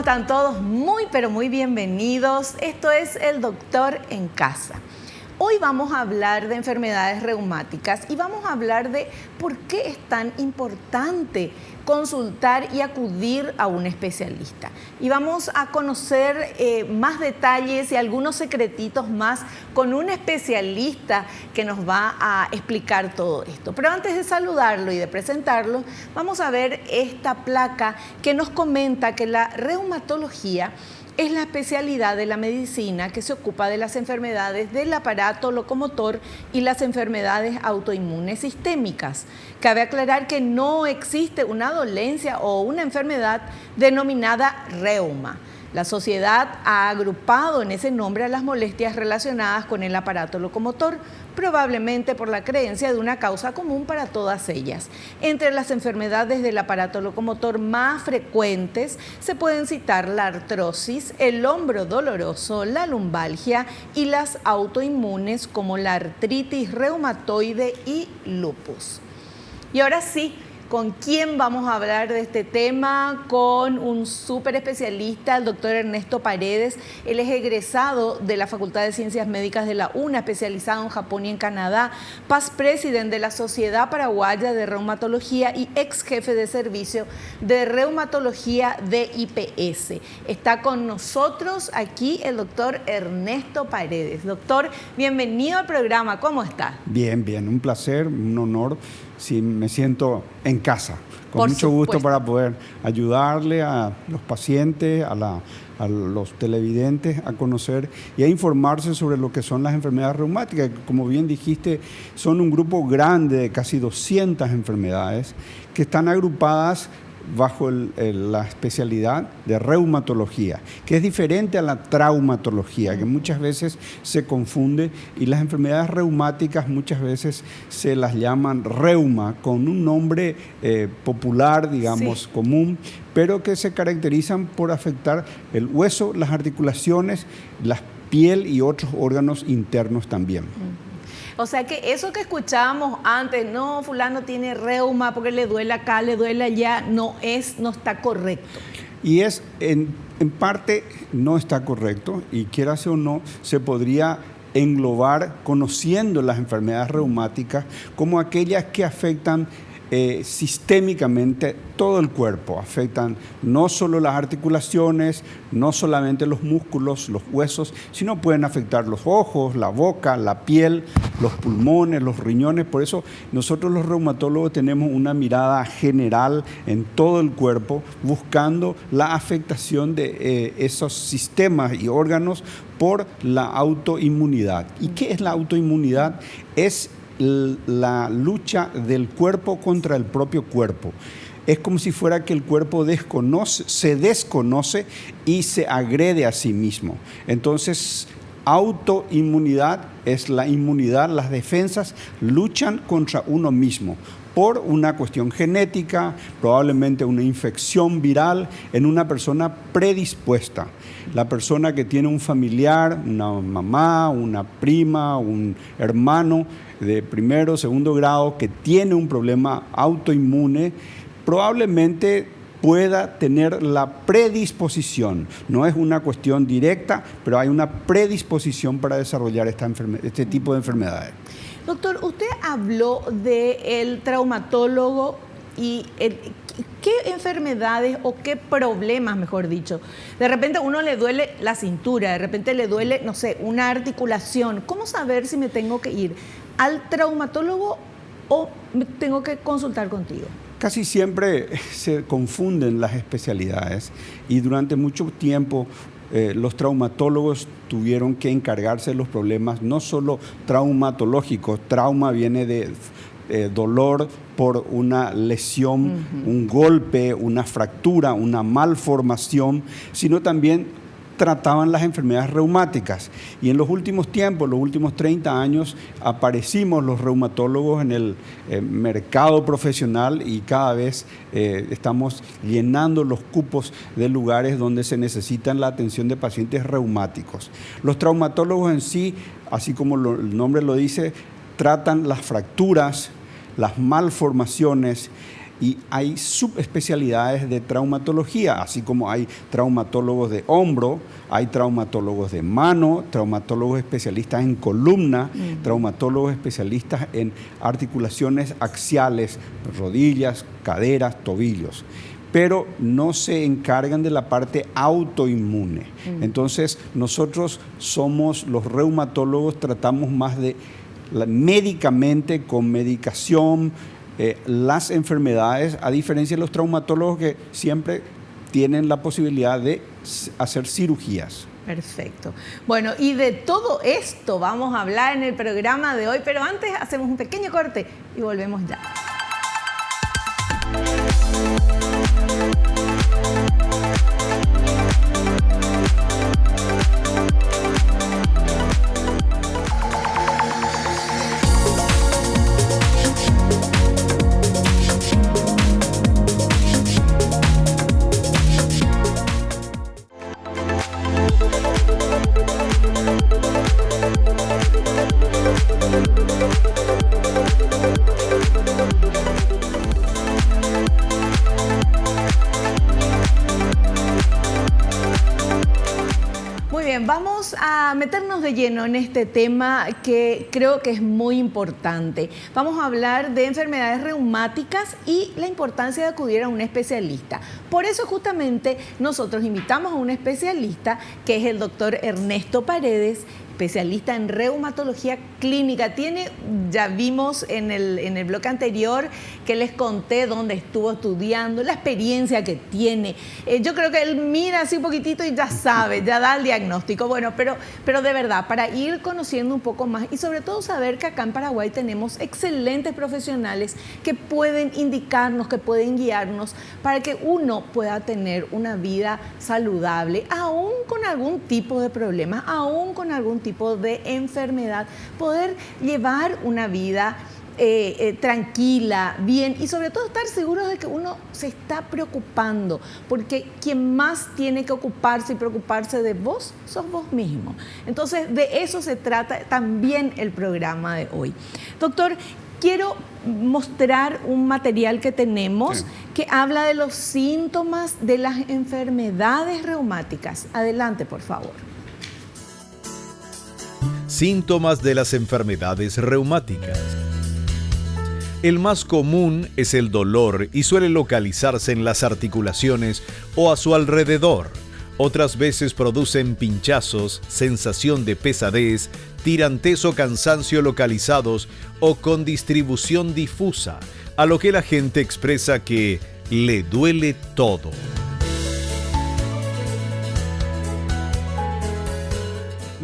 están todos? Muy, pero muy bienvenidos. Esto es El Doctor en Casa. Hoy vamos a hablar de enfermedades reumáticas y vamos a hablar de por qué es tan importante consultar y acudir a un especialista. Y vamos a conocer más detalles y algunos secretitos más con un especialista que nos va a explicar todo esto. Pero antes de saludarlo y de presentarlo, vamos a ver esta placa que nos comenta que la reumatología es la especialidad de la medicina que se ocupa de las enfermedades del aparato locomotor y las enfermedades autoinmunes sistémicas. Cabe aclarar que no existe una dolencia o una enfermedad denominada reuma. La sociedad ha agrupado en ese nombre a las molestias relacionadas con el aparato locomotor, probablemente por la creencia de una causa común para todas ellas. Entre las enfermedades del aparato locomotor más frecuentes se pueden citar la artrosis, el hombro doloroso, la lumbalgia y las autoinmunes como la artritis reumatoide y lupus. Y ahora sí, ¿con quién vamos a hablar de este tema? Con un súper especialista, el doctor Ernesto Paredes. Él es egresado de la Facultad de Ciencias Médicas de la UNA, especializado en Japón y en Canadá, past president de la Sociedad Paraguaya de Reumatología y ex jefe de servicio de reumatología de IPS. Está con nosotros aquí el doctor Ernesto Paredes. Doctor, bienvenido al programa. ¿Cómo está? Bien, bien. Un placer, un honor. Sí, me siento en casa, con Por mucho gusto supuesto. para poder ayudarle a los pacientes, a los televidentes a conocer y a informarse sobre lo que son las enfermedades reumáticas, que como bien dijiste, son un grupo grande de casi 200 enfermedades que están agrupadas bajo la especialidad de reumatología, que es diferente a la traumatología, que muchas veces se confunde, y las enfermedades reumáticas muchas veces se las llaman reuma, con un nombre popular, digamos, común, pero que se caracterizan por afectar el hueso, las articulaciones, la piel y otros órganos internos también. O sea que eso que escuchábamos antes, no, fulano tiene reuma porque le duele acá, le duele allá, no está correcto. Y en parte no está correcto, y quieras o no, se podría englobar conociendo las enfermedades reumáticas como aquellas que afectan sistémicamente todo el cuerpo, afectan no solo las articulaciones, no solamente los músculos, los huesos, sino pueden afectar los ojos, la boca, la piel, los pulmones, los riñones. Por eso nosotros los reumatólogos tenemos una mirada general en todo el cuerpo, buscando la afectación de esos sistemas y órganos por la autoinmunidad. ¿Y qué es la autoinmunidad? Es la lucha del cuerpo contra el propio cuerpo. Es como si fuera que el cuerpo se desconoce y se agrede a sí mismo. Entonces, autoinmunidad es la inmunidad, las defensas luchan contra uno mismo por una cuestión genética, probablemente una infección viral en una persona predispuesta. La persona que tiene un familiar, una mamá, una prima, un hermano de primero o segundo grado que tiene un problema autoinmune, probablemente pueda tener la predisposición. No es una cuestión directa, pero hay una predisposición para desarrollar este tipo de enfermedades. Doctor, usted habló del traumatólogo y qué enfermedades o qué problemas, mejor dicho. De repente a uno le duele la cintura, de repente le duele, no sé, una articulación. ¿Cómo saber si me tengo que ir al traumatólogo o me tengo que consultar contigo? Casi siempre se confunden las especialidades, y durante mucho tiempo los traumatólogos tuvieron que encargarse de los problemas no solo traumatológicos. Trauma viene de dolor por una lesión, un golpe, una fractura, una malformación, sino también trataban las enfermedades reumáticas. Y en los últimos tiempos, los últimos 30 años, aparecimos los reumatólogos en el mercado profesional, y cada vez estamos llenando los cupos de lugares donde se necesitan la atención de pacientes reumáticos. Los traumatólogos en sí, así como el nombre lo dice, tratan las fracturas, las malformaciones, y hay subespecialidades de traumatología, así como hay traumatólogos de hombro, hay traumatólogos de mano, traumatólogos especialistas en columna, traumatólogos especialistas en articulaciones axiales, rodillas, caderas, tobillos, pero no se encargan de la parte autoinmune. Entonces, nosotros somos los reumatólogos, tratamos más de médicamente, con medicación, las enfermedades, a diferencia de los traumatólogos que siempre tienen la posibilidad de hacer cirugías. Perfecto. Bueno, y de todo esto vamos a hablar en el programa de hoy, pero antes hacemos un pequeño corte y volvemos ya. Vamos a meternos de lleno en este tema que creo que es muy importante. Vamos a hablar de enfermedades reumáticas y la importancia de acudir a un especialista. Por eso justamente nosotros invitamos a un especialista que es el doctor Ernesto Paredes, especialista en reumatología clínica. Ya vimos en el bloque anterior que les conté dónde estuvo estudiando, la experiencia que tiene. Yo creo que él mira así un poquitito y ya sabe, ya da el diagnóstico. Bueno, pero de verdad, para ir conociendo un poco más y sobre todo saber que acá en Paraguay tenemos excelentes profesionales que pueden indicarnos, que pueden guiarnos para que uno pueda tener una vida saludable, aún con algún tipo de problema, aún con algún tipo de enfermedad, poder llevar una vida tranquila, bien, y sobre todo estar seguros de que uno se está preocupando, porque quien más tiene que ocuparse y preocuparse de vos, sos vos mismo. Entonces, de eso se trata también el programa de hoy. Doctor, quiero mostrar un material que tenemos que habla de los síntomas de las enfermedades reumáticas. Adelante, por favor. Síntomas de las enfermedades reumáticas. El más común es el dolor y suele localizarse en las articulaciones o a su alrededor. Otras veces producen pinchazos, sensación de pesadez, tirantez o cansancio localizados o con distribución difusa, a lo que la gente expresa que le duele todo.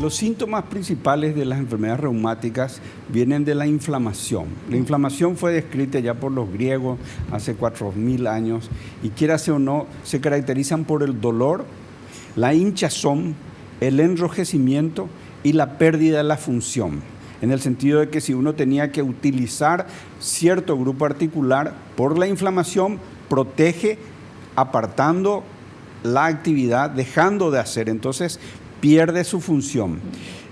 Los síntomas principales de las enfermedades reumáticas vienen de la inflamación. La inflamación fue descrita ya por los griegos hace 4000 años y quierase o no, se caracterizan por el dolor, la hinchazón, el enrojecimiento y la pérdida de la función. En el sentido de que si uno tenía que utilizar cierto grupo articular por la inflamación, protege apartando la actividad, dejando de hacer. Entonces, pierde su función.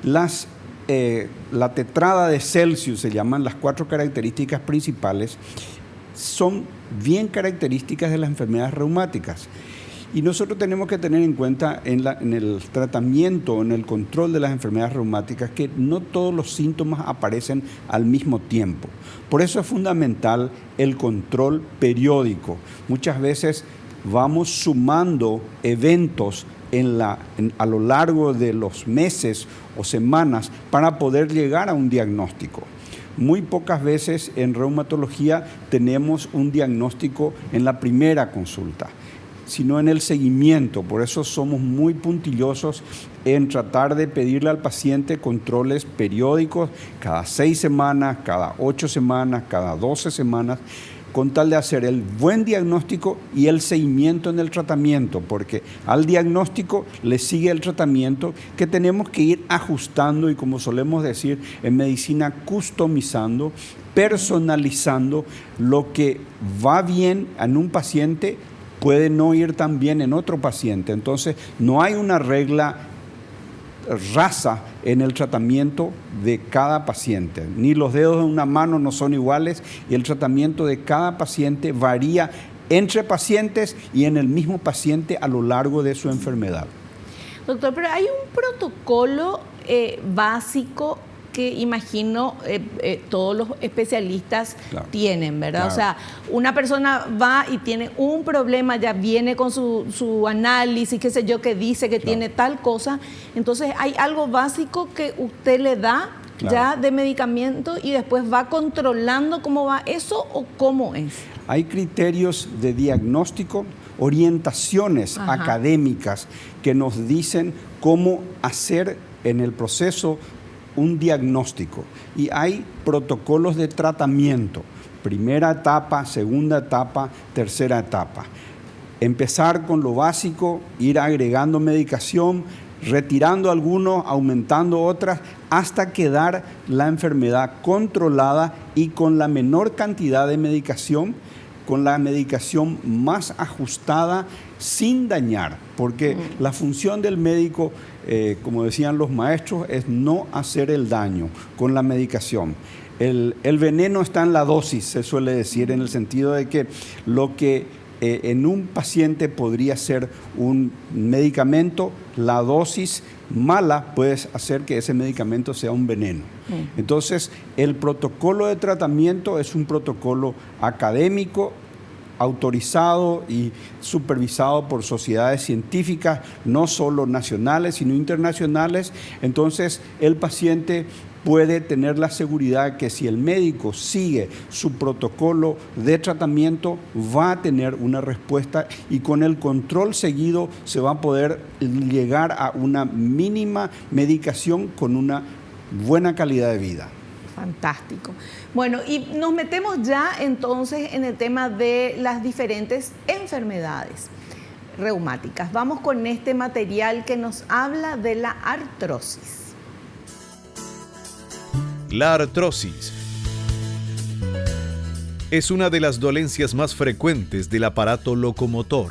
La tetrada de Celsius, se llaman las 4 características principales, son bien características de las enfermedades reumáticas. Y nosotros tenemos que tener en cuenta en el tratamiento, en el control de las enfermedades reumáticas, que no todos los síntomas aparecen al mismo tiempo. Por eso es fundamental el control periódico. Muchas veces vamos sumando eventos a lo largo de los meses o semanas para poder llegar a un diagnóstico. Muy pocas veces en reumatología tenemos un diagnóstico en la primera consulta, sino en el seguimiento. Por eso somos muy puntillosos en tratar de pedirle al paciente controles periódicos cada 6 semanas, cada 8 semanas, cada 12 semanas, con tal de hacer el buen diagnóstico y el seguimiento en el tratamiento, porque al diagnóstico le sigue el tratamiento que tenemos que ir ajustando y, como solemos decir en medicina, customizando, personalizando. Lo que va bien en un paciente puede no ir tan bien en otro paciente. Entonces, no hay una regla raza en el tratamiento de cada paciente. Ni los dedos de una mano no son iguales y el tratamiento de cada paciente varía entre pacientes y en el mismo paciente a lo largo de su enfermedad. Doctor, pero hay un protocolo básico que imagino todos los especialistas tienen, ¿verdad? Claro. O sea, una persona va y tiene un problema, ya viene con su análisis, qué sé yo, que dice que tiene tal cosa. Entonces, hay algo básico que usted le da ya de medicamento y después va controlando cómo va eso o cómo es. Hay criterios de diagnóstico, orientaciones académicas que nos dicen cómo hacer en el proceso un diagnóstico y hay protocolos de tratamiento, primera etapa, segunda etapa, tercera etapa. Empezar con lo básico, ir agregando medicación, retirando algunos, aumentando otras, hasta quedar la enfermedad controlada y con la menor cantidad de medicación, con la medicación más ajustada sin dañar, porque la función del médico, como decían los maestros, es no hacer el daño con la medicación. El veneno está en la dosis, se suele decir, en el sentido de que lo que en un paciente podría ser un medicamento, la dosis mala puede hacer que ese medicamento sea un veneno. Entonces, el protocolo de tratamiento es un protocolo académico, autorizado y supervisado por sociedades científicas, no solo nacionales, sino internacionales. Entonces, el paciente puede tener la seguridad que si el médico sigue su protocolo de tratamiento, va a tener una respuesta y con el control seguido se va a poder llegar a una mínima medicación con una buena calidad de vida. Fantástico. Bueno, y nos metemos ya entonces en el tema de las diferentes enfermedades reumáticas. Vamos con este material que nos habla de la artrosis. La artrosis es una de las dolencias más frecuentes del aparato locomotor.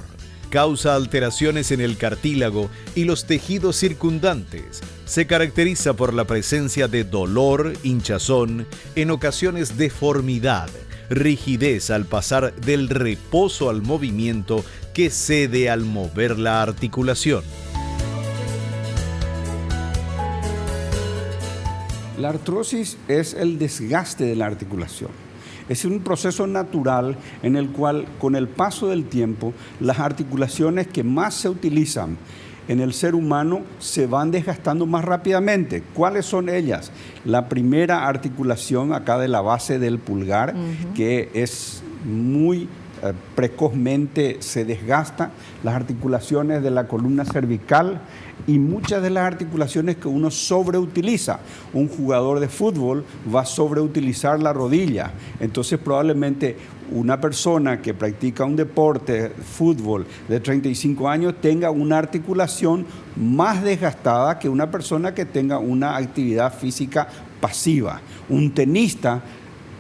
Causa alteraciones en el cartílago y los tejidos circundantes. Se caracteriza por la presencia de dolor, hinchazón, en ocasiones deformidad, rigidez al pasar del reposo al movimiento que cede al mover la articulación. La artrosis es el desgaste de la articulación. Es un proceso natural en el cual, con el paso del tiempo, las articulaciones que más se utilizan en el ser humano se van desgastando más rápidamente. ¿Cuáles son ellas? La primera articulación acá de la base del pulgar, que es muy precozmente se desgasta, las articulaciones de la columna cervical y muchas de las articulaciones que uno sobreutiliza. Un jugador de fútbol va a sobreutilizar la rodilla, entonces probablemente una persona que practica un deporte, fútbol, de 35 años tenga una articulación más desgastada que una persona que tenga una actividad física pasiva. Un tenista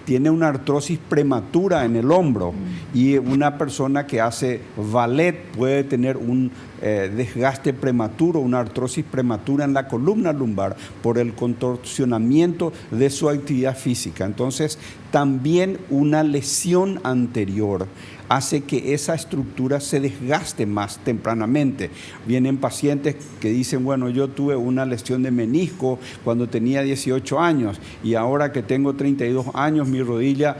tiene una artrosis prematura en el hombro y una persona que hace ballet puede tener un desgaste prematuro, una artrosis prematura en la columna lumbar por el contorsionamiento de su actividad física. Entonces, también una lesión anterior hace que esa estructura se desgaste más tempranamente. Vienen pacientes que dicen, bueno, yo tuve una lesión de menisco cuando tenía 18 años y ahora que tengo 32 años mi rodilla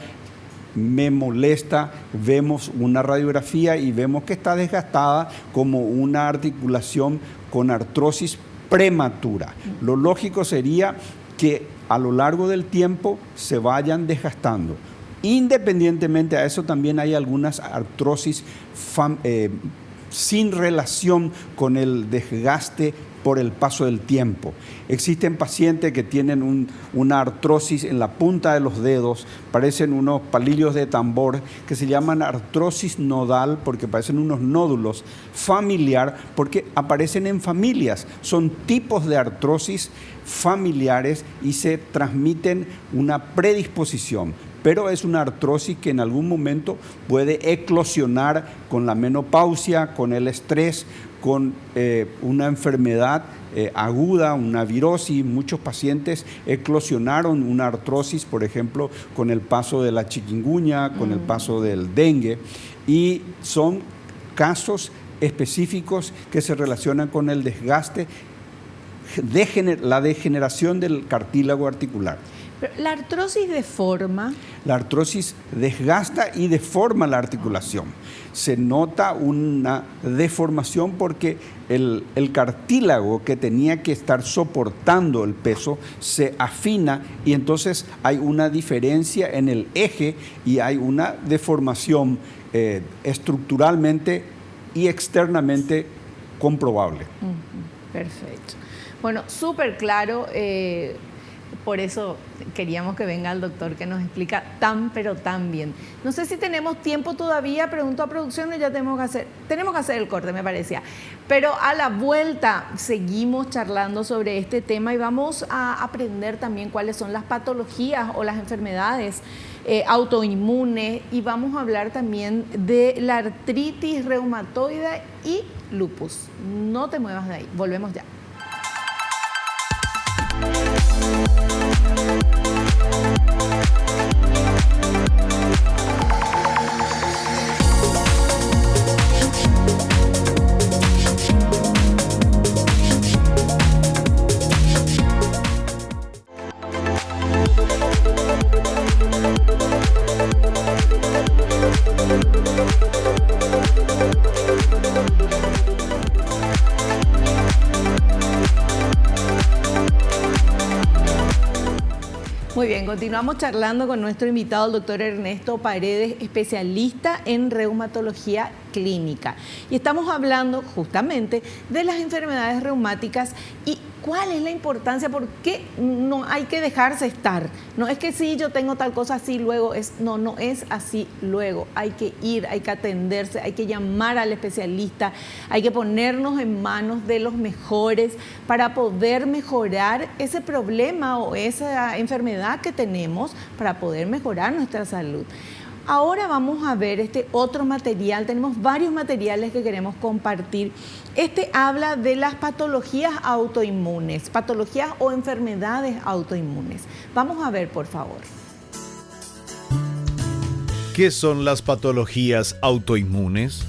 me molesta. Vemos una radiografía y vemos que está desgastada como una articulación con artrosis prematura. Lo lógico sería que a lo largo del tiempo se vayan desgastando. Independientemente a eso, también hay algunas artrosis sin relación con el desgaste por el paso del tiempo. Existen pacientes que tienen una artrosis en la punta de los dedos, parecen unos palillos de tambor, que se llaman artrosis nodal porque parecen unos nódulos, familiar porque aparecen en familias. Son tipos de artrosis familiares y se transmiten una predisposición. pero es una artrosis que en algún momento puede eclosionar con la menopausia, con el estrés, con una enfermedad aguda, una virosis. Muchos pacientes eclosionaron una artrosis, por ejemplo, con el paso de la chikungunya, con el paso del dengue, y son casos específicos que se relacionan con el desgaste, la degeneración del cartílago articular. Pero la artrosis deforma. La artrosis desgasta y deforma la articulación. Se nota una deformación porque el cartílago que tenía que estar soportando el peso se afina y entonces hay una diferencia en el eje y hay una deformación estructuralmente y externamente comprobable. Perfecto. Bueno, súper claro. Por eso queríamos que venga el doctor que nos explica pero tan bien. No sé si tenemos tiempo todavía, pregunto a producción, o ya tenemos que hacer el corte, me parecía. Pero a la vuelta seguimos charlando sobre este tema y vamos a aprender también cuáles son las patologías o las enfermedades autoinmunes, y vamos a hablar también de la artritis reumatoide y lupus. No te muevas de ahí, volvemos ya. Muy bien, continuamos charlando con nuestro invitado, el doctor Ernesto Paredes, especialista en reumatología clínica. Y estamos hablando justamente de las enfermedades reumáticas y cuál es la importancia, por qué no hay que dejarse estar. No es que sí, yo tengo tal cosa así, luego no es así luego. Hay que ir, hay que atenderse, hay que llamar al especialista, hay que ponernos en manos de los mejores para poder mejorar ese problema o esa enfermedad que tenemos, para poder mejorar nuestra salud. Ahora vamos a ver este otro material. Tenemos varios materiales que queremos compartir. Este habla de las patologías autoinmunes, patologías o enfermedades autoinmunes. Vamos a ver, por favor. ¿Qué son las patologías autoinmunes?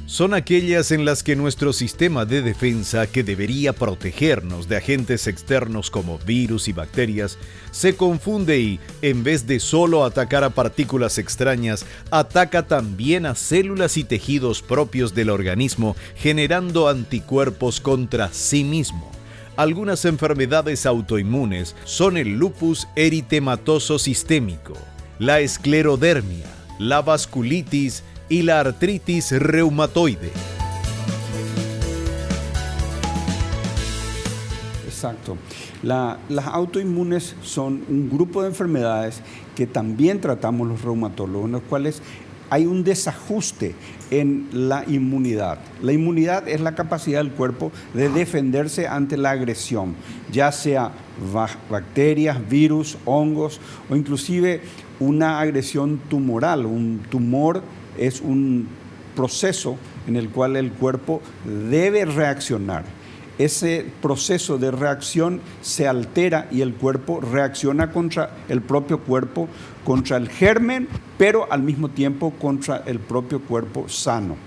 Son aquellas en las que nuestro sistema de defensa, que debería protegernos de agentes externos como virus y bacterias, se confunde y, en vez de solo atacar a partículas extrañas, ataca también a células y tejidos propios del organismo, generando anticuerpos contra sí mismo. Algunas enfermedades autoinmunes son el lupus eritematoso sistémico, la esclerodermia, la vasculitis y la artritis reumatoide. Exacto. Las autoinmunes son un grupo de enfermedades que también tratamos los reumatólogos, en los cuales hay un desajuste en la inmunidad. La inmunidad es la capacidad del cuerpo de defenderse ante la agresión, ya sea bacterias, virus, hongos o inclusive una agresión tumoral. Un tumor es un proceso en el cual el cuerpo debe reaccionar. Ese proceso de reacción se altera y el cuerpo reacciona contra el propio cuerpo, contra el germen, pero al mismo tiempo contra el propio cuerpo sano.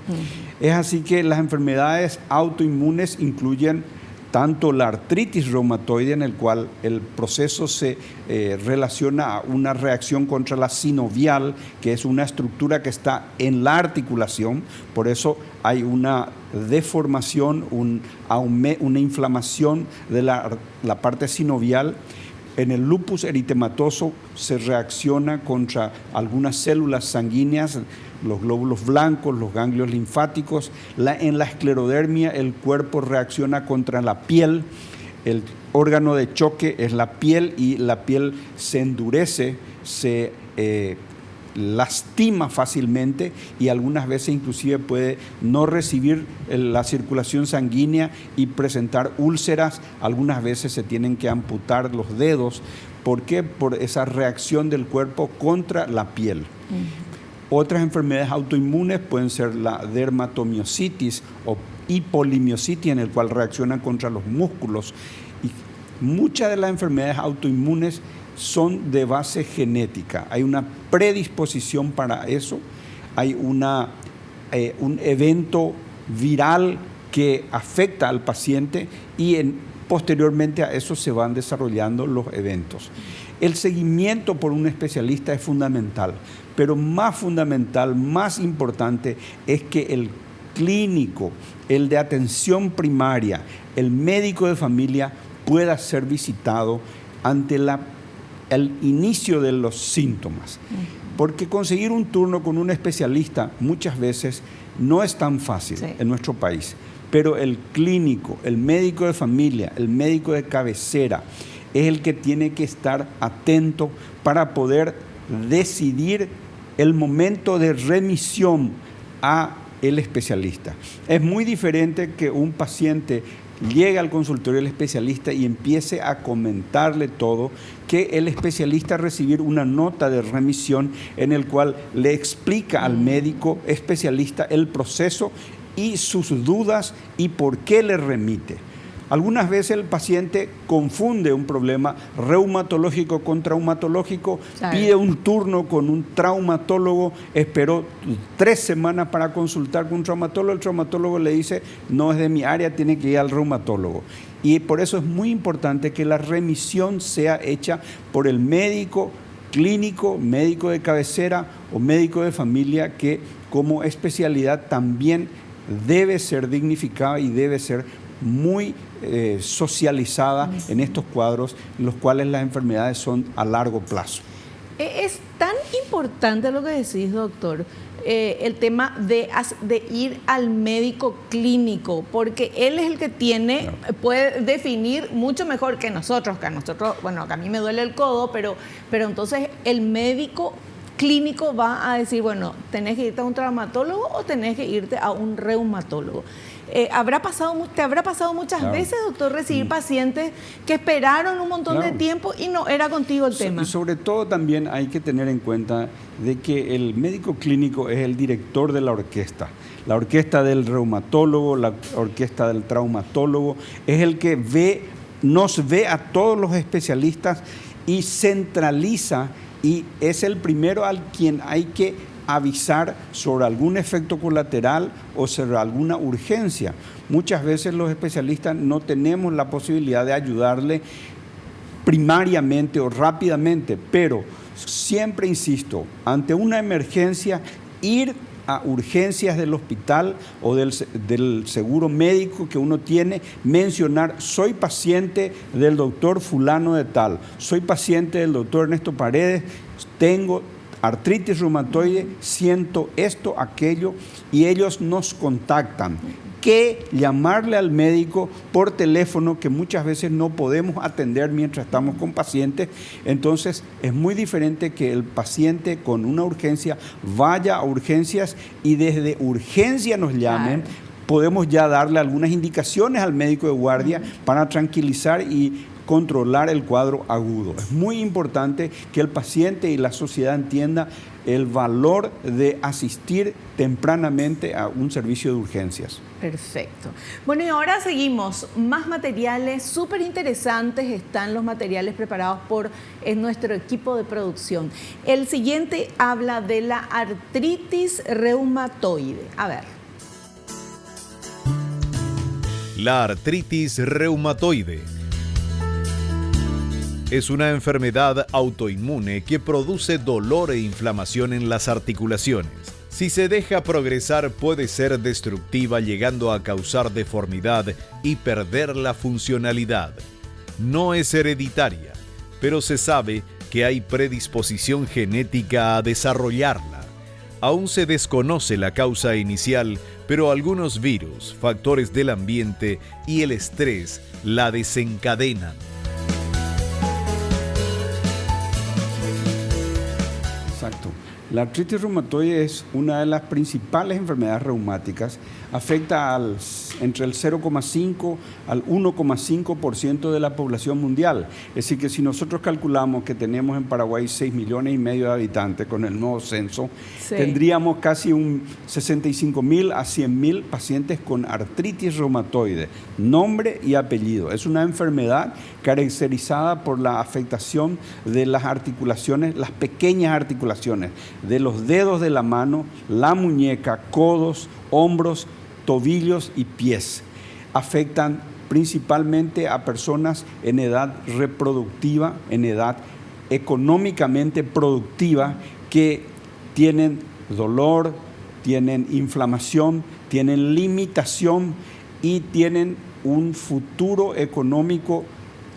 Es así que las enfermedades autoinmunes incluyen tanto la artritis reumatoide, en el cual el proceso se relaciona a una reacción contra la sinovial, que es una estructura que está en la articulación, por eso hay una deformación, una inflamación de la parte sinovial. En el lupus eritematoso se reacciona contra algunas células sanguíneas, los glóbulos blancos, los ganglios linfáticos. En la esclerodermia el cuerpo reacciona contra la piel. El órgano de choque es la piel y la piel se endurece, se lastima fácilmente y algunas veces inclusive puede no recibir la circulación sanguínea y presentar úlceras. Algunas veces se tienen que amputar los dedos ¿Por qué? Por esa reacción del cuerpo contra la piel. Otras enfermedades autoinmunes pueden ser la dermatomiositis o hipolimiositis, en el cual reaccionan contra los músculos. Y muchas de las enfermedades autoinmunes son de base genética. Hay una predisposición para eso. Hay un evento viral que afecta al paciente y posteriormente a eso se van desarrollando los eventos. El seguimiento por un especialista es fundamental, pero más fundamental, más importante es que el clínico, el de atención primaria, el médico de familia pueda ser visitado ante el inicio de los síntomas. Porque conseguir un turno con un especialista muchas veces no es tan fácil en nuestro país. Pero el clínico, el médico de familia, el médico de cabecera, es el que tiene que estar atento para poder decidir el momento de remisión a el especialista. Es muy diferente que un paciente llegue al consultorio del especialista y empiece a comentarle todo, que el especialista recibir una nota de remisión en el cual le explica al médico especialista el proceso y sus dudas y por qué le remite. Algunas veces el paciente confunde un problema reumatológico con traumatológico, pide un turno con un traumatólogo, esperó 3 semanas para consultar con un traumatólogo, el traumatólogo le dice, no es de mi área, tiene que ir al reumatólogo. Y por eso es muy importante que la remisión sea hecha por el médico clínico, médico de cabecera o médico de familia, que como especialidad también debe ser dignificada y debe ser muy socializada en estos cuadros en los cuales las enfermedades son a largo plazo. Es tan importante lo que decís, doctor, el tema de ir al médico clínico, porque él es el que puede definir mucho mejor que nosotros, bueno, que a mí me duele el codo, pero entonces el médico clínico va a decir, bueno, tenés que irte a un traumatólogo o tenés que irte a un reumatólogo. ¿Te habrá pasado muchas veces, doctor, recibir pacientes que esperaron un montón de tiempo y no era contigo el tema? Y sobre todo también hay que tener en cuenta de que el médico clínico es el director de la orquesta del reumatólogo, la orquesta del traumatólogo, es el que nos ve a todos los especialistas y centraliza, y es el primero al quien hay que avisar sobre algún efecto colateral o sobre alguna urgencia. Muchas veces los especialistas no tenemos la posibilidad de ayudarle primariamente o rápidamente, pero siempre insisto, ante una emergencia, ir a urgencias del hospital o del seguro médico que uno tiene, mencionar, soy paciente del doctor fulano de tal, soy paciente del doctor Ernesto Paredes, tengo artritis reumatoide, siento esto, aquello, y ellos nos contactan. Que llamarle al médico por teléfono, que muchas veces no podemos atender mientras estamos con pacientes. Entonces es muy diferente que el paciente con una urgencia vaya a urgencias y desde urgencia nos llamen. Podemos ya darle algunas indicaciones al médico de guardia para tranquilizar y controlar el cuadro agudo. Es muy importante que el paciente y la sociedad entienda el valor de asistir tempranamente a un servicio de urgencias. Perfecto. Bueno, y ahora seguimos. Más materiales súper interesantes. Están los materiales preparados por nuestro equipo de producción. El siguiente habla de la artritis reumatoide. A ver. La artritis reumatoide es una enfermedad autoinmune que produce dolor e inflamación en las articulaciones. Si se deja progresar, puede ser destructiva, llegando a causar deformidad y perder la funcionalidad. No es hereditaria, pero se sabe que hay predisposición genética a desarrollarla. Aún se desconoce la causa inicial, pero algunos virus, factores del ambiente y el estrés la desencadenan. Exacto. La artritis reumatoide es una de las principales enfermedades reumáticas. Afecta entre el 0,5 al 1,5% de la población mundial. Es decir, que si nosotros calculamos que tenemos en Paraguay 6,5 millones de habitantes con el nuevo censo, tendríamos casi un 65.000 a 100.000 pacientes con artritis reumatoide, nombre y apellido. Es una enfermedad caracterizada por la afectación de las articulaciones, las pequeñas articulaciones, de los dedos de la mano, la muñeca, codos, hombros, tobillos y pies. Afectan principalmente a personas en edad reproductiva, en edad económicamente productiva, que tienen dolor, tienen inflamación, tienen limitación y tienen un futuro económico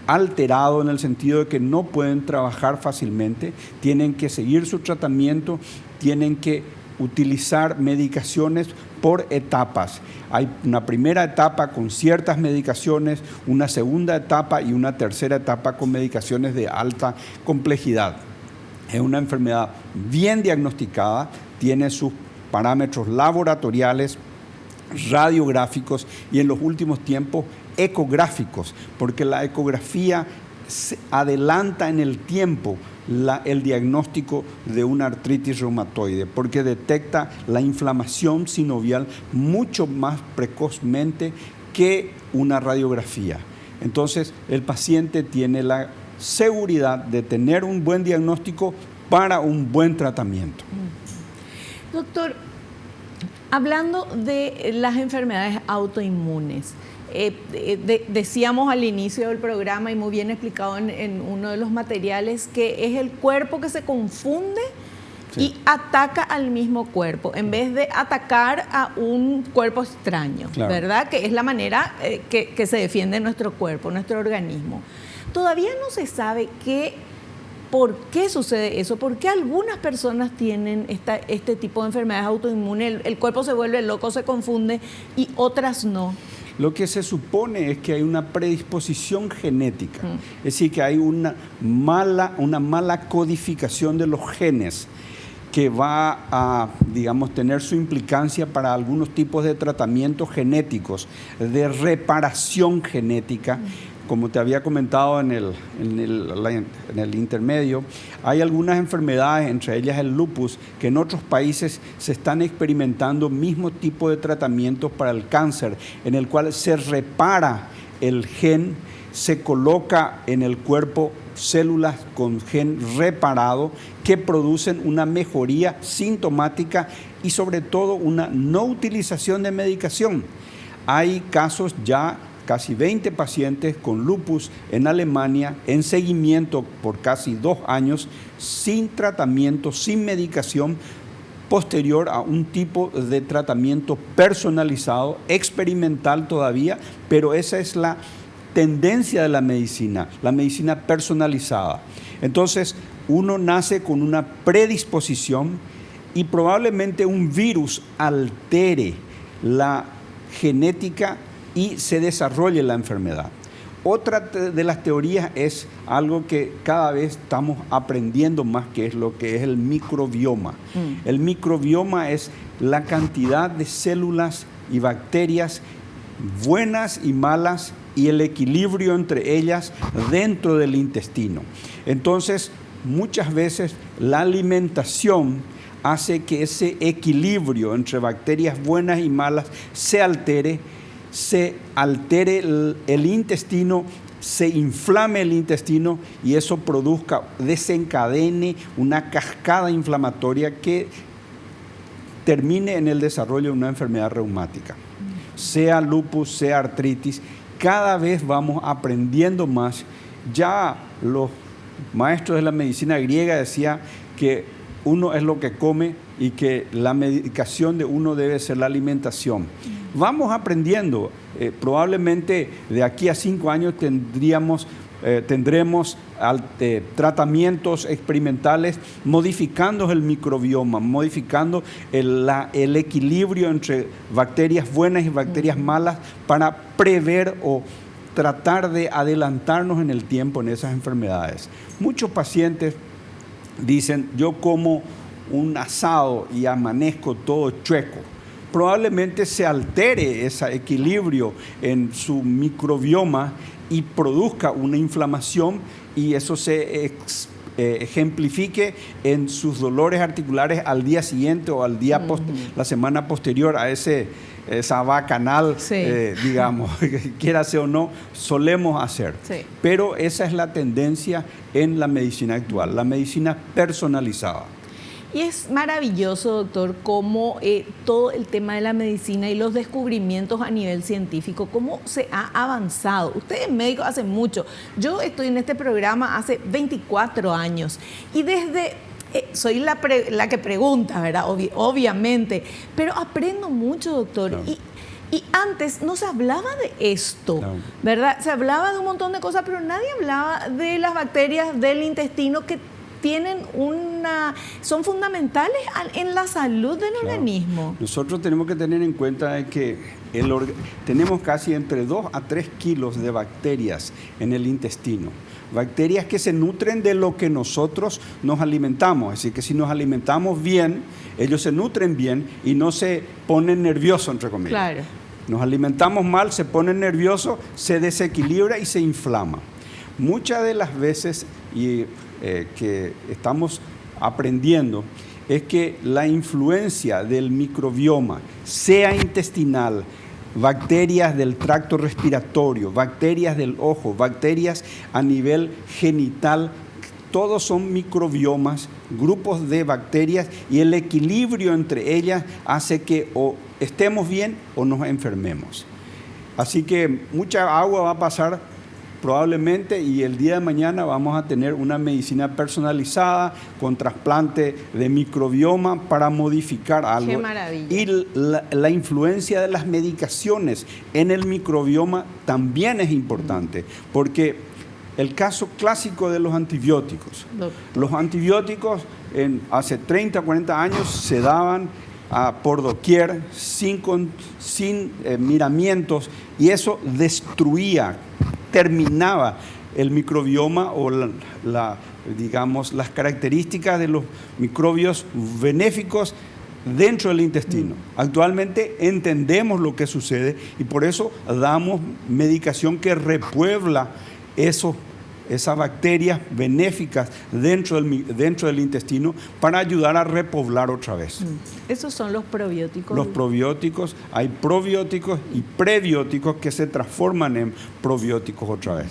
alterado, en el sentido de que no pueden trabajar fácilmente, tienen que seguir su tratamiento, tienen que utilizar medicaciones por etapas. Hay una primera etapa con ciertas medicaciones, una segunda etapa y una tercera etapa con medicaciones de alta complejidad. Es una enfermedad bien diagnosticada, tiene sus parámetros laboratoriales, radiográficos y en los últimos tiempos ecográficos, porque la ecografía adelanta en el tiempo el diagnóstico de una artritis reumatoide, porque detecta la inflamación sinovial mucho más precozmente que una radiografía. Entonces, el paciente tiene la seguridad de tener un buen diagnóstico para un buen tratamiento. Doctor, hablando de las enfermedades autoinmunes, decíamos al inicio del programa y muy bien explicado en uno de los materiales, que es el cuerpo que se confunde y ataca al mismo cuerpo en vez de atacar a un cuerpo extraño, ¿verdad? Que es la manera que se defiende nuestro cuerpo, nuestro organismo. Todavía no se sabe por qué sucede eso, por qué algunas personas tienen este tipo de enfermedades autoinmunes, el cuerpo se vuelve loco, se confunde y otras no. Lo que se supone es que hay una predisposición genética, es decir, que hay una mala codificación de los genes que va a, digamos, tener su implicancia para algunos tipos de tratamientos genéticos, de reparación genética. Como te había comentado en el intermedio, hay algunas enfermedades, entre ellas el lupus, que en otros países se están experimentando mismo tipo de tratamientos para el cáncer, en el cual se repara el gen, se coloca en el cuerpo células con gen reparado que producen una mejoría sintomática y sobre todo una no utilización de medicación. Hay casos ya, casi 20 pacientes con lupus en Alemania, en seguimiento por casi 2 años, sin tratamiento, sin medicación, posterior a un tipo de tratamiento personalizado, experimental todavía, pero esa es la tendencia de la medicina personalizada. Entonces, uno nace con una predisposición y probablemente un virus altere la genética y se desarrolle la enfermedad. Otra de las teorías es algo que cada vez estamos aprendiendo más, que es lo que es el microbioma. El microbioma es la cantidad de células y bacterias buenas y malas y el equilibrio entre ellas dentro del intestino. Entonces, muchas veces la alimentación hace que ese equilibrio entre bacterias buenas y malas se altere el intestino, se inflame el intestino y eso desencadene una cascada inflamatoria que termine en el desarrollo de una enfermedad reumática. Sea lupus, sea artritis, cada vez vamos aprendiendo más. Ya los maestros de la medicina griega decían que uno es lo que come y que la medicación de uno debe ser la alimentación. Vamos aprendiendo, probablemente de aquí a 5 años tendremos tratamientos experimentales modificando el microbioma, modificando el equilibrio entre bacterias buenas y bacterias malas para prever o tratar de adelantarnos en el tiempo en esas enfermedades. Muchos pacientes dicen, yo como un asado y amanezco todo chueco, probablemente se altere ese equilibrio en su microbioma y produzca una inflamación, y eso se ejemplifique en sus dolores articulares al día siguiente o al día la semana posterior a esa bacanal, digamos, quiera ser o no, solemos hacer. Sí. Pero esa es la tendencia en la medicina actual, la medicina personalizada. Y es maravilloso, doctor, cómo todo el tema de la medicina y los descubrimientos a nivel científico, cómo se ha avanzado. Usted es médico hace mucho. Yo estoy en este programa hace 24 años y desde... soy la que pregunta, ¿verdad? Obviamente, pero aprendo mucho, doctor. Claro. Y antes no se hablaba de esto, claro, ¿verdad? Se hablaba de un montón de cosas, pero nadie hablaba de las bacterias del intestino que son fundamentales en la salud del organismo. Nosotros tenemos que tener en cuenta que tenemos casi entre 2 a 3 kilos de bacterias en el intestino. Bacterias que se nutren de lo que nosotros nos alimentamos. Es decir, que si nos alimentamos bien, ellos se nutren bien y no se ponen nerviosos, entre comillas. Claro. Nos alimentamos mal, se ponen nerviosos, se desequilibra y se inflama. Muchas de las veces que estamos aprendiendo es que la influencia del microbioma, sea intestinal, bacterias del tracto respiratorio, bacterias del ojo, bacterias a nivel genital, todos son microbiomas, grupos de bacterias, y el equilibrio entre ellas hace que o estemos bien o nos enfermemos. Así que mucha agua va a pasar probablemente, y el día de mañana vamos a tener una medicina personalizada con trasplante de microbioma para modificar algo. ¡Qué maravilla! Y la influencia de las medicaciones en el microbioma también es importante, porque el caso clásico de los antibióticos. Los antibióticos hace 30, 40 años se daban por doquier, sin miramientos, y eso destruía, terminaba el microbioma o digamos, las características de los microbios benéficos dentro del intestino. Actualmente entendemos lo que sucede y por eso damos medicación que repuebla esas bacterias benéficas dentro del intestino para ayudar a repoblar otra vez. ¿Esos son los probióticos? Los probióticos, hay probióticos y prebióticos que se transforman en probióticos otra vez.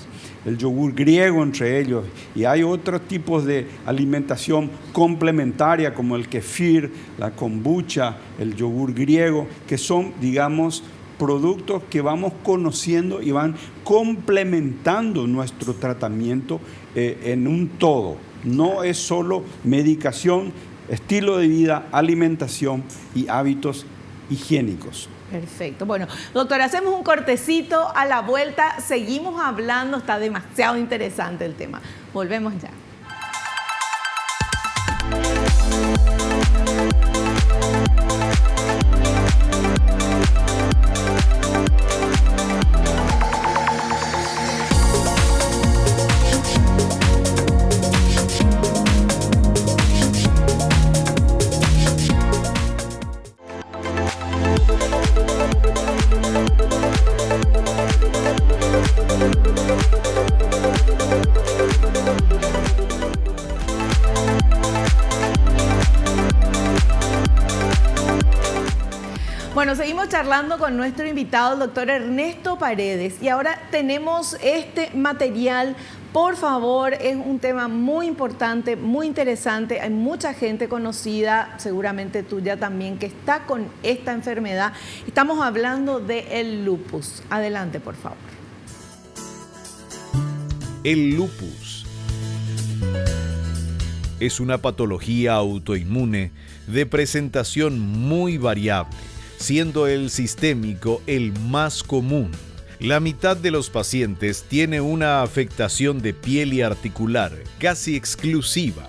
El yogur griego entre ellos, y hay otros tipos de alimentación complementaria como el kefir, la kombucha, el yogur griego, que son, digamos, productos que vamos conociendo y van complementando nuestro tratamiento en un todo. No es solo medicación, estilo de vida, alimentación y hábitos higiénicos. Perfecto. Bueno, doctor, hacemos un cortecito, a la vuelta seguimos hablando, está demasiado interesante el tema. Volvemos ya. Bueno, seguimos charlando con nuestro invitado, el doctor Ernesto Paredes, y ahora tenemos este material. Por favor, es un tema muy importante, muy interesante. Hay mucha gente conocida, seguramente tuya también, que está con esta enfermedad. Estamos hablando del lupus. Adelante, por favor. El lupus es una patología autoinmune de presentación muy variable, siendo el sistémico el más común. La mitad de los pacientes tiene una afectación de piel y articular casi exclusiva,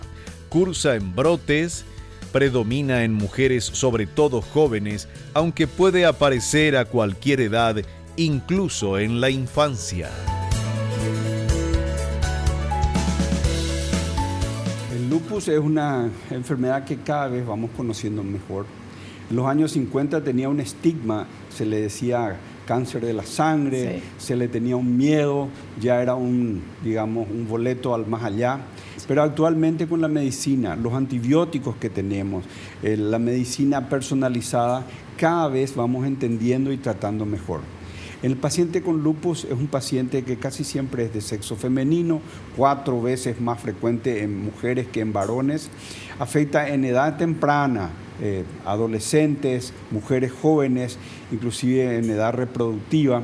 cursa en brotes, predomina en mujeres, sobre todo jóvenes, aunque puede aparecer a cualquier edad, incluso en la infancia. lupus es una enfermedad que cada vez vamos conociendo mejor. En los años 50 tenía un estigma, se le decía cáncer de la sangre, sí. Se le tenía un miedo, ya era un boleto al más allá. Pero actualmente con la medicina, los antibióticos que tenemos, la medicina personalizada, cada vez vamos entendiendo y tratando mejor. El paciente con lupus es un paciente que casi siempre es de sexo femenino, 4 veces más frecuente en mujeres que en varones. Afecta en edad temprana, adolescentes, mujeres jóvenes, inclusive en edad reproductiva,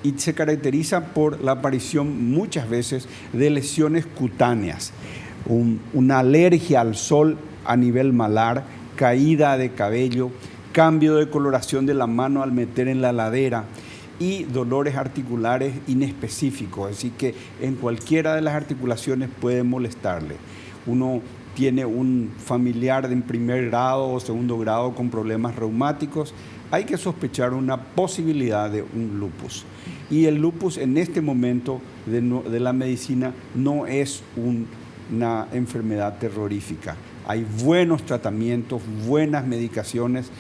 y se caracteriza por la aparición muchas veces de lesiones cutáneas, una alergia al sol a nivel malar, caída de cabello, cambio de coloración de la mano al meter en la ladera y dolores articulares inespecíficos, así que en cualquiera de las articulaciones puede molestarle. Uno tiene un familiar en primer grado o segundo grado con problemas reumáticos, hay que sospechar una posibilidad de un lupus. Y el lupus en este momento de la medicina no es una enfermedad terrorífica. Hay buenos tratamientos, buenas medicaciones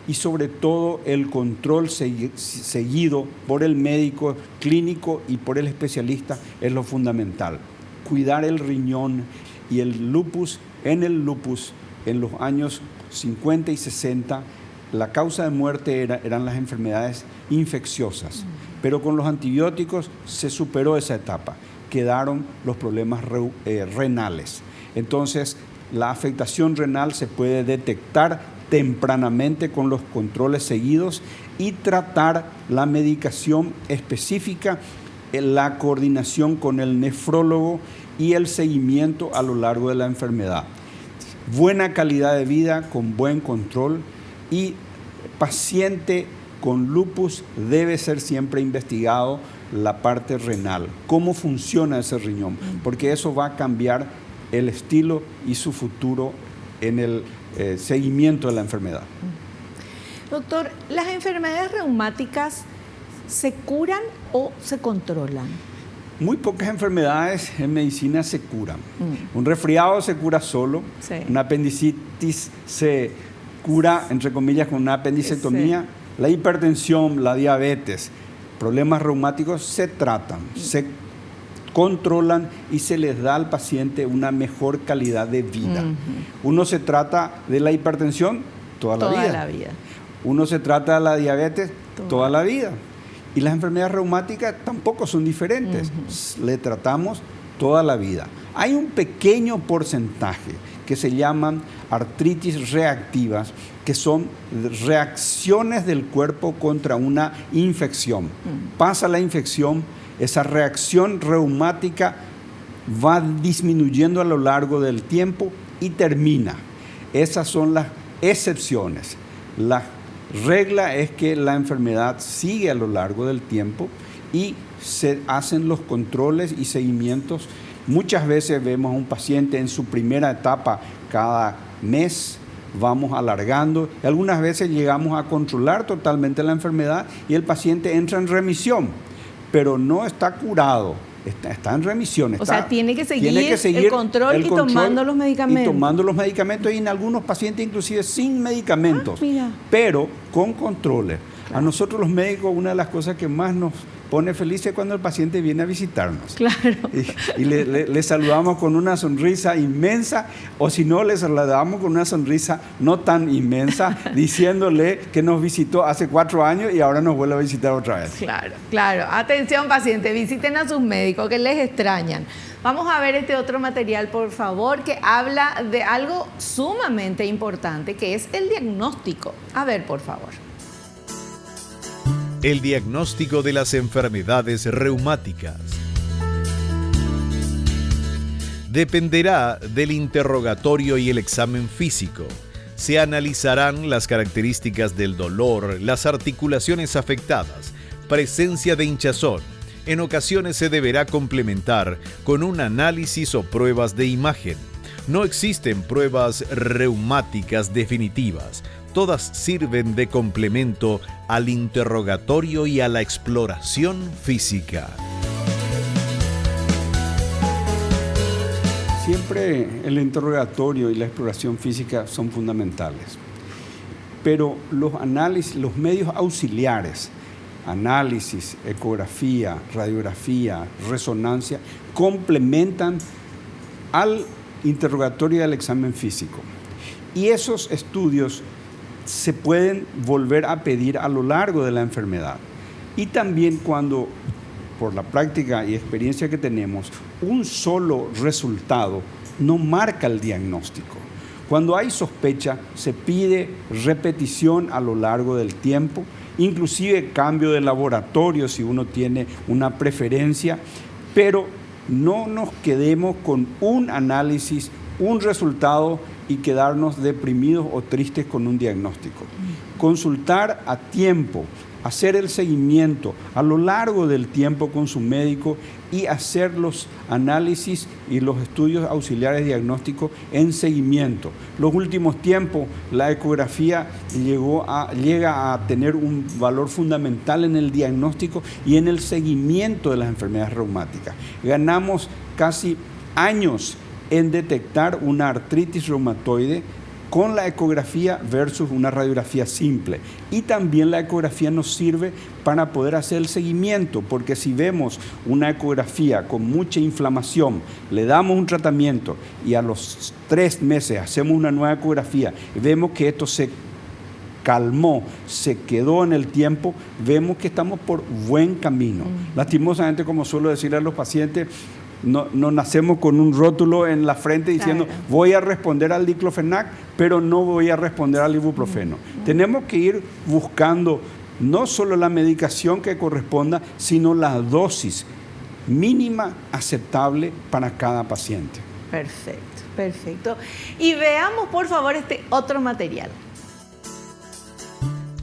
y sobre todo el control seguido por el médico clínico y por el especialista es lo fundamental. Cuidar el riñón y el lupus, en los años 50 y 60, la causa de muerte eran las enfermedades infecciosas, pero con los antibióticos se superó esa etapa, quedaron los problemas renales. Entonces, la afectación renal se puede detectar tempranamente con los controles seguidos y tratar la medicación específica, la coordinación con el nefrólogo y el seguimiento a lo largo de la enfermedad. Buena calidad de vida con buen control, y paciente con lupus debe ser siempre investigado la parte renal, cómo funciona ese riñón, porque eso va a cambiar el estilo y su futuro en el seguimiento de la enfermedad. Doctor, ¿las enfermedades reumáticas se curan o se controlan? Muy pocas enfermedades en medicina se curan. Un resfriado se cura solo, sí. Una apendicitis se cura, entre comillas, con una apendicectomía. Sí. La hipertensión, la diabetes, problemas reumáticos se tratan, se controlan y se les da al paciente una mejor calidad de vida. Uno se trata de la hipertensión toda la vida. Uno se trata de la diabetes toda la vida. Y las enfermedades reumáticas tampoco son diferentes. Le tratamos toda la vida. Hay un pequeño porcentaje que se llaman artritis reactivas, que son reacciones del cuerpo contra una infección. Pasa la infección, esa reacción reumática va disminuyendo a lo largo del tiempo y termina. Esas son las excepciones. La regla es que la enfermedad sigue a lo largo del tiempo y se hacen los controles y seguimientos. Muchas veces vemos a un paciente en su primera etapa cada mes, vamos alargando, y algunas veces llegamos a controlar totalmente la enfermedad y el paciente entra en remisión, pero no está curado, está en remisión. O sea, tiene que seguir el control y tomando los medicamentos. Y tomando los medicamentos, y en algunos pacientes inclusive sin medicamentos, pero con controles. Claro. A nosotros los médicos, una de las cosas que más nos pone felices cuando el paciente viene a visitarnos. Claro. Y le saludamos con una sonrisa inmensa, o si no, le saludamos con una sonrisa no tan inmensa, diciéndole que nos visitó hace 4 años y ahora nos vuelve a visitar otra vez. Claro, claro. Atención, pacientes, visiten a sus médicos que les extrañan. Vamos a ver este otro material, por favor, que habla de algo sumamente importante, que es el diagnóstico. A ver, por favor. El diagnóstico de las enfermedades reumáticas dependerá del interrogatorio y el examen físico. Se analizarán las características del dolor, las articulaciones afectadas, presencia de hinchazón. En ocasiones se deberá complementar con un análisis o pruebas de imagen. No existen pruebas reumáticas definitivas. Todas sirven de complemento al interrogatorio y a la exploración física. Siempre el interrogatorio y la exploración física son fundamentales, pero los análisis, los medios auxiliares, análisis, ecografía, radiografía, resonancia, complementan al interrogatorio y al examen físico. Y esos estudios se pueden volver a pedir a lo largo de la enfermedad. Y también cuando, por la práctica y experiencia que tenemos, un solo resultado no marca el diagnóstico. Cuando hay sospecha, se pide repetición a lo largo del tiempo, inclusive cambio de laboratorio si uno tiene una preferencia, pero no nos quedemos con un análisis, un resultado y quedarnos deprimidos o tristes con un diagnóstico. Consultar a tiempo, hacer el seguimiento a lo largo del tiempo con su médico y hacer los análisis y los estudios auxiliares diagnósticos en seguimiento. Los últimos tiempos, la ecografía llega a tener un valor fundamental en el diagnóstico y en el seguimiento de las enfermedades reumáticas. Ganamos casi años en detectar una artritis reumatoide con la ecografía versus una radiografía simple. Y también la ecografía nos sirve para poder hacer el seguimiento, porque si vemos una ecografía con mucha inflamación, le damos un tratamiento y a los 3 meses hacemos una nueva ecografía y vemos que esto se calmó, se quedó en el tiempo, vemos que estamos por buen camino. Lastimosamente, como suelo decirle a los pacientes, no nacemos con un rótulo en la frente diciendo voy a responder al diclofenac, pero no voy a responder al ibuprofeno. Tenemos que ir buscando no solo la medicación que corresponda, sino la dosis mínima aceptable para cada paciente. Perfecto, perfecto. Y veamos por favor este otro material.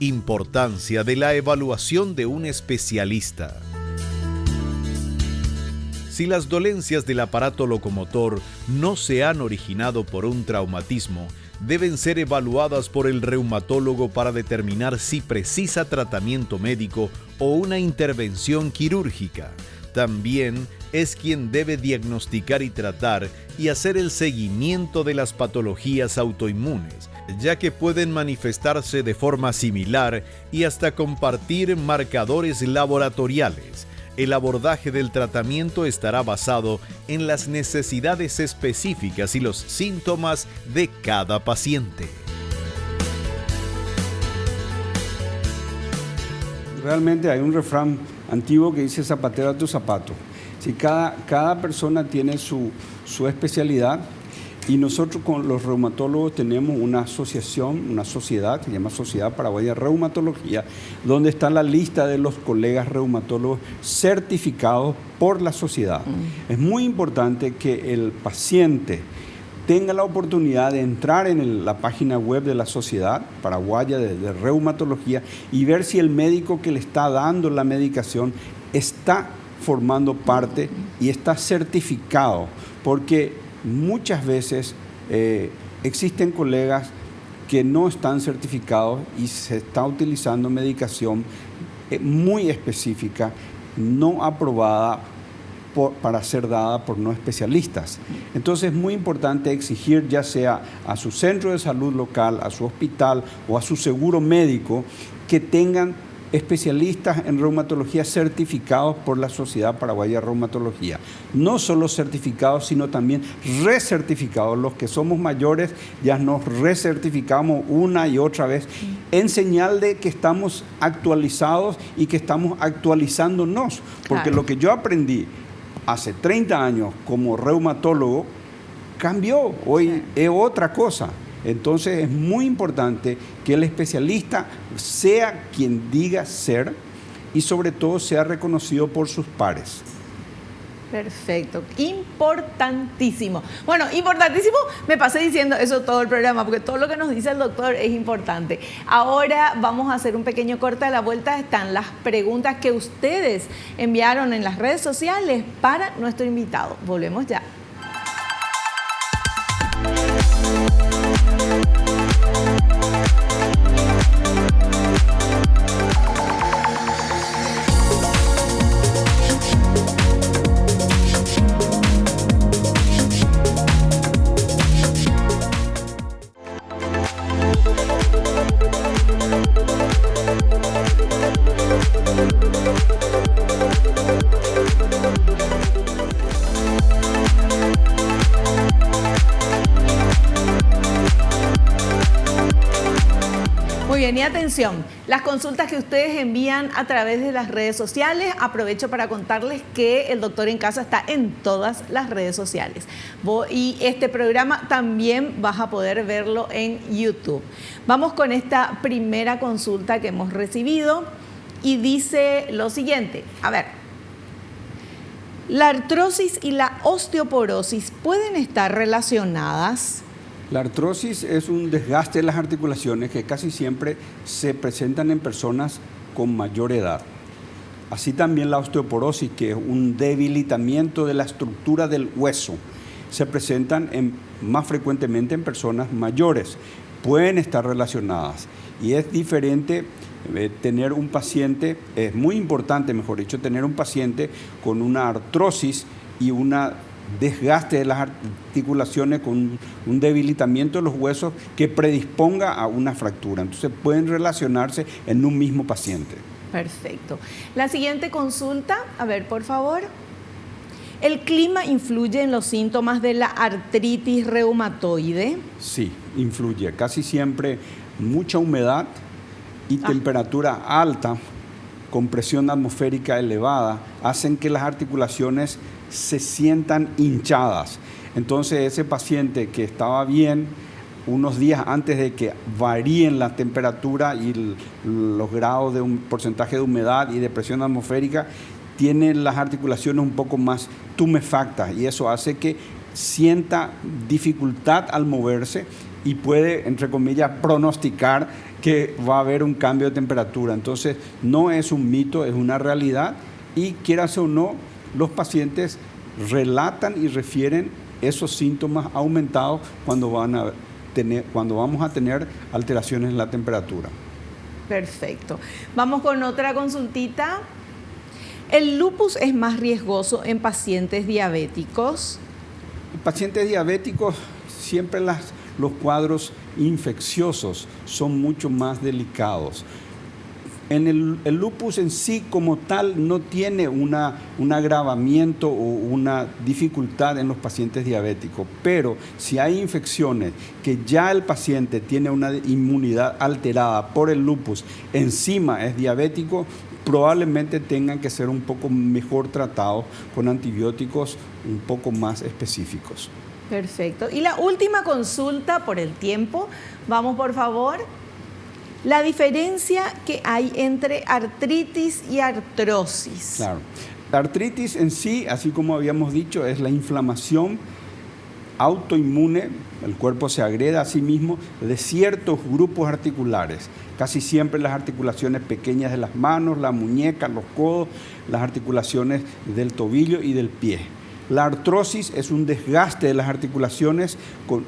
Importancia de la evaluación de un especialista. Si las dolencias del aparato locomotor no se han originado por un traumatismo, deben ser evaluadas por el reumatólogo para determinar si precisa tratamiento médico o una intervención quirúrgica. También es quien debe diagnosticar y tratar y hacer el seguimiento de las patologías autoinmunes, ya que pueden manifestarse de forma similar y hasta compartir marcadores laboratoriales. El abordaje del tratamiento estará basado en las necesidades específicas y los síntomas de cada paciente. Realmente hay un refrán antiguo que dice zapatero a tu zapato. Si cada persona tiene su especialidad, y nosotros con los reumatólogos tenemos una asociación, una sociedad, que se llama Sociedad Paraguaya de Reumatología, donde está la lista de los colegas reumatólogos certificados por la sociedad. Es muy importante que el paciente tenga la oportunidad de entrar en la página web de la Sociedad Paraguaya de Reumatología y ver si el médico que le está dando la medicación está formando parte y está certificado, porque muchas veces existen colegas que no están certificados y se está utilizando medicación muy específica, no aprobada para ser dada por no especialistas. Entonces es muy importante exigir, ya sea a su centro de salud local, a su hospital o a su seguro médico, que tengan especialistas en reumatología certificados por la Sociedad Paraguaya de Reumatología. No solo certificados, sino también recertificados. Los que somos mayores ya nos recertificamos una y otra vez en señal de que estamos actualizados y que estamos actualizándonos. Porque lo que yo aprendí hace 30 años como reumatólogo cambió. Hoy es otra cosa. Entonces es muy importante que el especialista sea quien diga ser y sobre todo sea reconocido por sus pares. Perfecto, importantísimo. Bueno, importantísimo, me pasé diciendo eso todo el programa, porque todo lo que nos dice el doctor es importante. Ahora vamos a hacer un pequeño corte. A la vuelta están las preguntas que ustedes enviaron en las redes sociales para nuestro invitado. Volvemos ya. Muy bien, y atención, las consultas que ustedes envían a través de las redes sociales, aprovecho para contarles que el Doctor en Casa está en todas las redes sociales. Y este programa también vas a poder verlo en YouTube. Vamos con esta primera consulta que hemos recibido y dice lo siguiente, a ver, ¿la artrosis y la osteoporosis pueden estar relacionadas? La artrosis es un desgaste de las articulaciones que casi siempre se presentan en personas con mayor edad. Así también la osteoporosis, que es un debilitamiento de la estructura del hueso, se presentan más frecuentemente en personas mayores. Pueden estar relacionadas y es diferente tener un paciente, es muy importante, mejor dicho, tener un paciente con una artrosis y una desgaste de las articulaciones con un debilitamiento de los huesos que predisponga a una fractura. Entonces pueden relacionarse en un mismo paciente. Perfecto. La siguiente consulta, a ver, por favor. ¿El clima influye en los síntomas de la artritis reumatoide? Sí, influye. Casi siempre mucha humedad y temperatura alta con presión atmosférica elevada hacen que las articulaciones se sientan hinchadas. Entonces ese paciente que estaba bien unos días antes de que varíen la temperatura y los grados de un porcentaje de humedad y de presión atmosférica, tiene las articulaciones un poco más tumefactas y eso hace que sienta dificultad al moverse y puede, entre comillas, pronosticar que va a haber un cambio de temperatura. Entonces no es un mito, es una realidad y quieras o no, los pacientes relatan y refieren esos síntomas aumentados cuando vamos a tener alteraciones en la temperatura. Perfecto. Vamos con otra consultita. ¿El lupus es más riesgoso en pacientes diabéticos? En pacientes diabéticos siempre los cuadros infecciosos son mucho más delicados. El lupus en sí como tal no tiene un agravamiento o una dificultad en los pacientes diabéticos, pero si hay infecciones que ya el paciente tiene una inmunidad alterada por el lupus, encima es diabético, probablemente tengan que ser un poco mejor tratados con antibióticos un poco más específicos. Perfecto. Y la última consulta por el tiempo, vamos por favor. La diferencia que hay entre artritis y artrosis. Claro. La artritis en sí, así como habíamos dicho, es la inflamación autoinmune, el cuerpo se agrede a sí mismo de ciertos grupos articulares, casi siempre las articulaciones pequeñas de las manos, la muñeca, los codos, las articulaciones del tobillo y del pie. La artrosis es un desgaste de las articulaciones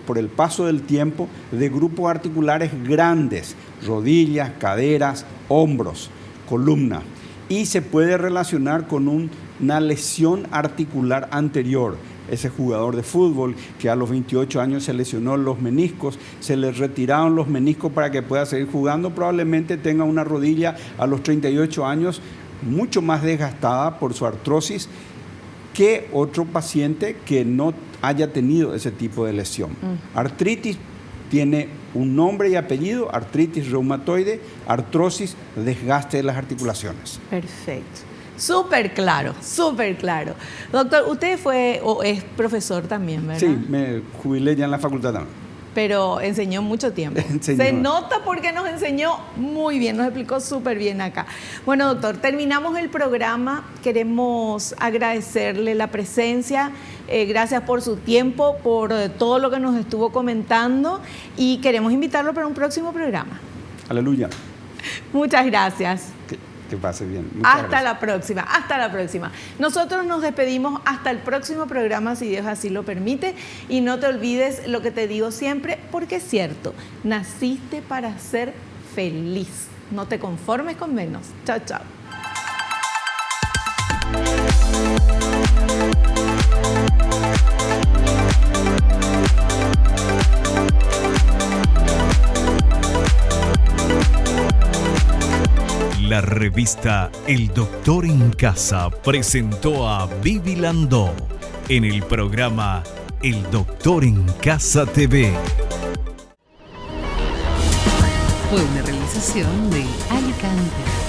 por el paso del tiempo de grupos articulares grandes, rodillas, caderas, hombros, columna, y se puede relacionar con una lesión articular anterior. Ese jugador de fútbol que a los 28 años se lesionó los meniscos, se le retiraron los meniscos para que pueda seguir jugando, probablemente tenga una rodilla a los 38 años mucho más desgastada por su artrosis que otro paciente que no haya tenido ese tipo de lesión. Artritis tiene un nombre y apellido, artritis reumatoide, artrosis, desgaste de las articulaciones. Perfecto. Súper claro, súper claro. Doctor, usted fue o es profesor también, ¿verdad? Sí, me jubilé ya en la facultad también. Pero enseñó mucho tiempo. Se nota porque nos enseñó muy bien, nos explicó súper bien acá. Bueno, doctor, terminamos el programa. Queremos agradecerle la presencia. Gracias por su tiempo, por todo lo que nos estuvo comentando y queremos invitarlo para un próximo programa. Aleluya. Muchas gracias. Que pase bien. Hasta la próxima, hasta la próxima. Nosotros nos despedimos hasta el próximo programa, si Dios así lo permite. Y no te olvides lo que te digo siempre, porque es cierto, naciste para ser feliz. No te conformes con menos. Chao, chao. La revista El Doctor en Casa presentó a Vivi Landó en el programa El Doctor en Casa TV. Fue una realización de Alicante.